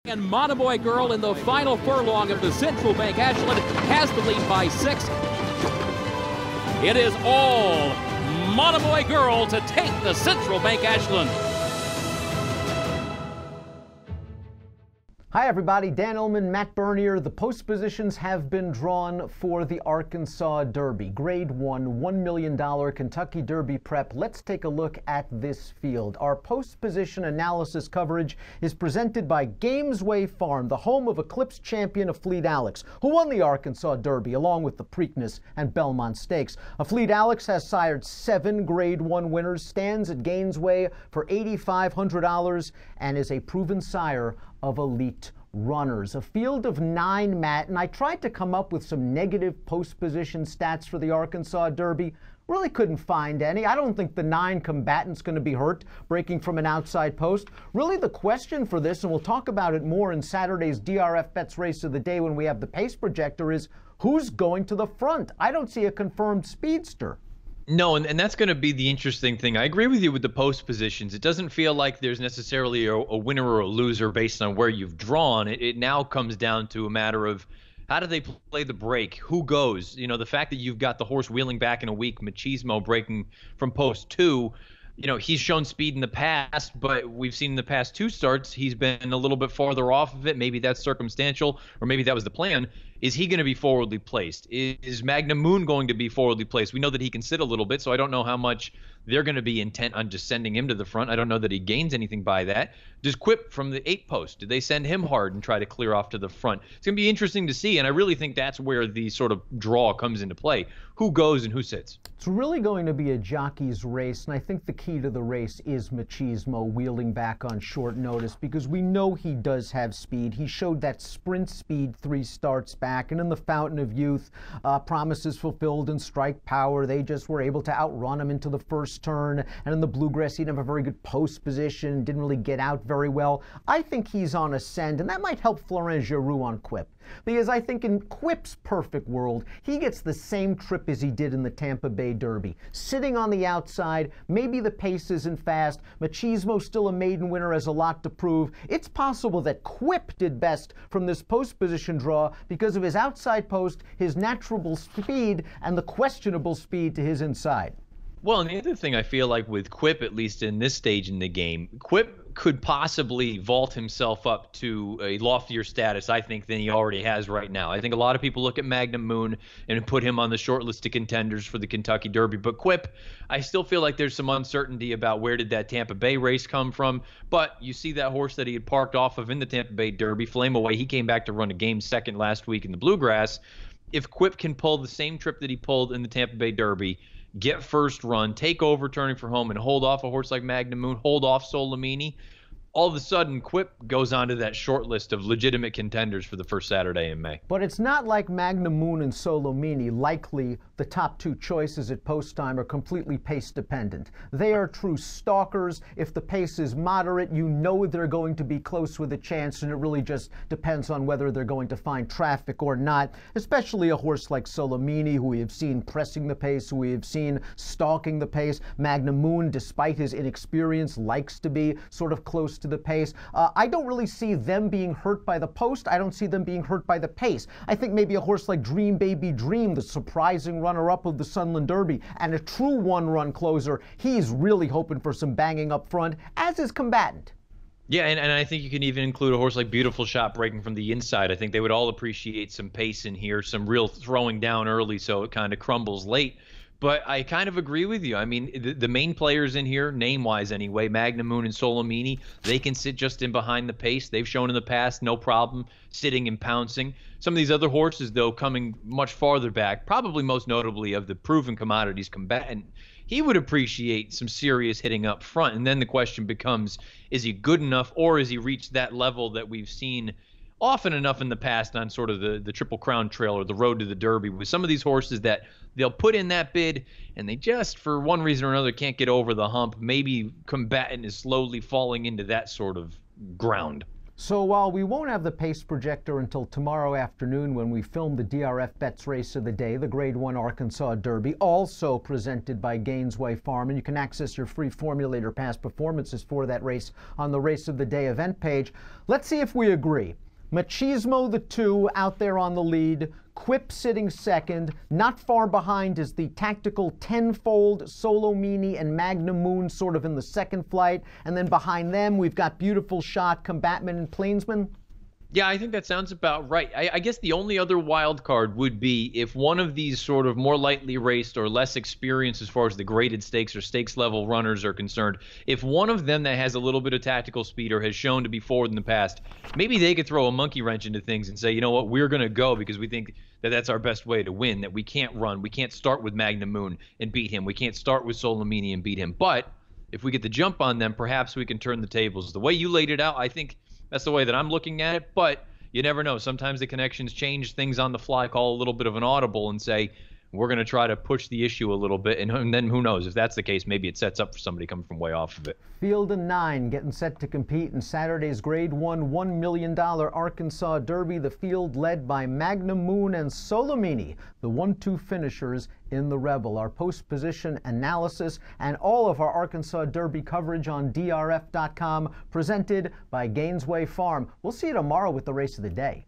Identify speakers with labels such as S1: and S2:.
S1: And Monomoy Girl in the final furlong of the Central Bank Ashland has the lead by 6. It is all Monomoy Girl to take the Central Bank Ashland.
S2: Hi everybody, Dan Illman, Matt Bernier. The post positions have been drawn for the Arkansas Derby. Grade 1, $1 million Kentucky Derby prep. Let's take a look at this field. Our post position analysis coverage is presented by Gainesway Farm, the home of Eclipse champion Fleet Alex, who won the Arkansas Derby along with the Preakness and Belmont Stakes. Fleet Alex has sired 7 Grade 1 winners, stands at Gainesway for $8,500, and is a proven sire of elite runners. A field of 9, Matt, and I tried to come up with some negative post position stats for the Arkansas Derby. Really couldn't find any. I don't think the 9 combatant's going to be hurt breaking from an outside post. Really the question for this, and we'll talk about it more in Saturday's DRF Bets Race of the Day when we have the pace projector, is who's going to the front? I don't see a confirmed speedster.
S3: No, and that's going to be the interesting thing. I agree with you with the post positions. It doesn't feel like there's necessarily a winner or a loser based on where you've drawn. It now comes down to a matter of how do they play the break? Who goes? You know, the fact that you've got the horse wheeling back in a week, Machismo breaking from post 2, you know, he's shown speed in the past, but we've seen in the past 2 starts, he's been a little bit farther off of it. Maybe that's circumstantial, or maybe that was the plan. Is he going to be forwardly placed? Is Magnum Moon going to be forwardly placed? We know that he can sit a little bit, so I don't know how much they're going to be intent on just sending him to the front. I don't know that he gains anything by that. Does Quip from the 8 post, did they send him hard and try to clear off to the front? It's going to be interesting to see, and I really think that's where the sort of draw comes into play. Who goes and who sits?
S2: It's really going to be a jockey's race, and I think the key to the race is Machismo wheeling back on short notice, because we know he does have speed. He showed that sprint speed 3 starts back, and in the Fountain of Youth, Promises Fulfilled and Strike Power, they just were able to outrun him into the first turn, and in the Bluegrass he didn't have a very good post position, didn't really get out very well. I think he's on ascend, and that might help Florent Geroux on Quip, because I think in Quip's perfect world, he gets the same trip as he did in the Tampa Bay Derby. Sitting on the outside, maybe the pace isn't fast, Machismo still a maiden winner, has a lot to prove. It's possible that Quip did best from this post position draw because of his outside post, his natural speed, and the questionable speed to his inside.
S3: Well, and the other thing I feel like with Quip, at least in this stage in the game, Quip could possibly vault himself up to a loftier status, I think, than he already has right now. I think a lot of people look at Magnum Moon and put him on the short list of contenders for the Kentucky Derby. But Quip, I still feel like there's some uncertainty about where did that Tampa Bay race come from. But you see that horse that he had parked off of in the Tampa Bay Derby, Flame Away, he came back to run a game second last week in the Bluegrass. If Quip can pull the same trip that he pulled in the Tampa Bay Derby, get first run, take over turning for home, and hold off a horse like Magnum Moon, hold off Solomini, all of a sudden Quip goes onto that short list of legitimate contenders for the first Saturday in May.
S2: But it's not like Magnum Moon and Solomini, likely the top 2 choices at post time, are completely pace dependent. They are true stalkers. If the pace is moderate, you know they're going to be close with a chance, and it really just depends on whether they're going to find traffic or not, especially a horse like Solomini, who we have seen pressing the pace, who we have seen stalking the pace. Magnum Moon, despite his inexperience, likes to be sort of close to the pace. I don't really see them being hurt by the post. I don't see them being hurt by the pace. I think maybe a horse like Dream Baby Dream, the surprising runner-up of the Sunland Derby, and a true one-run closer, he's really hoping for some banging up front, as is Combatant.
S3: Yeah, and I think you can even include a horse like Beautiful Shot breaking from the inside. I think they would all appreciate some pace in here, some real throwing down early so it kind of crumbles late. But I kind of agree with you. I mean, the main players in here, name-wise anyway, Magnum Moon and Solomini, they can sit just in behind the pace. They've shown in the past no problem sitting and pouncing. Some of these other horses, though, coming much farther back, probably most notably of the proven commodities Combatant, he would appreciate some serious hitting up front. And then the question becomes, is he good enough, or has he reached that level that we've seen often enough in the past on sort of the Triple Crown Trail or the road to the Derby, with some of these horses that they'll put in that bid and they just, for one reason or another, can't get over the hump. Maybe Combatant is slowly falling into that sort of ground.
S2: So while we won't have the pace projector until tomorrow afternoon when we film the DRF Bets Race of the Day, the Grade 1 Arkansas Derby, also presented by Gainesway Farm, and you can access your free Formulator past performances for that race on the Race of the Day event page. Let's see if we agree. Machismo the 2 out there on the lead, Quip sitting second. Not far behind is the tactical tenfold Solomini and Magnum Moon sort of in the second flight. And then behind them, we've got Beautiful Shot, Combatman, and Plainsman.
S3: Yeah, I think that sounds about right. I guess the only other wild card would be if one of these sort of more lightly raced or less experienced as far as the graded stakes or stakes level runners are concerned, if one of them that has a little bit of tactical speed or has shown to be forward in the past, maybe they could throw a monkey wrench into things and say, you know what, we're going to go because we think that that's our best way to win, that we can't run. We can't start with Magnum Moon and beat him. We can't start with Solomini and beat him. But if we get the jump on them, perhaps we can turn the tables. The way you laid it out, I think that's the way that I'm looking at it, but you never know. Sometimes the connections change things on the fly, call a little bit of an audible and say, we're going to try to push the issue a little bit. And then who knows? If that's the case, maybe it sets up for somebody coming from way off of it.
S2: Field of 9 getting set to compete in Saturday's Grade 1 $1 million Arkansas Derby. The field led by Magnum Moon and Solomini, the 1-2 finishers in the Rebel. Our post-position analysis and all of our Arkansas Derby coverage on DRF.com presented by Gainesway Farm. We'll see you tomorrow with the Race of the Day.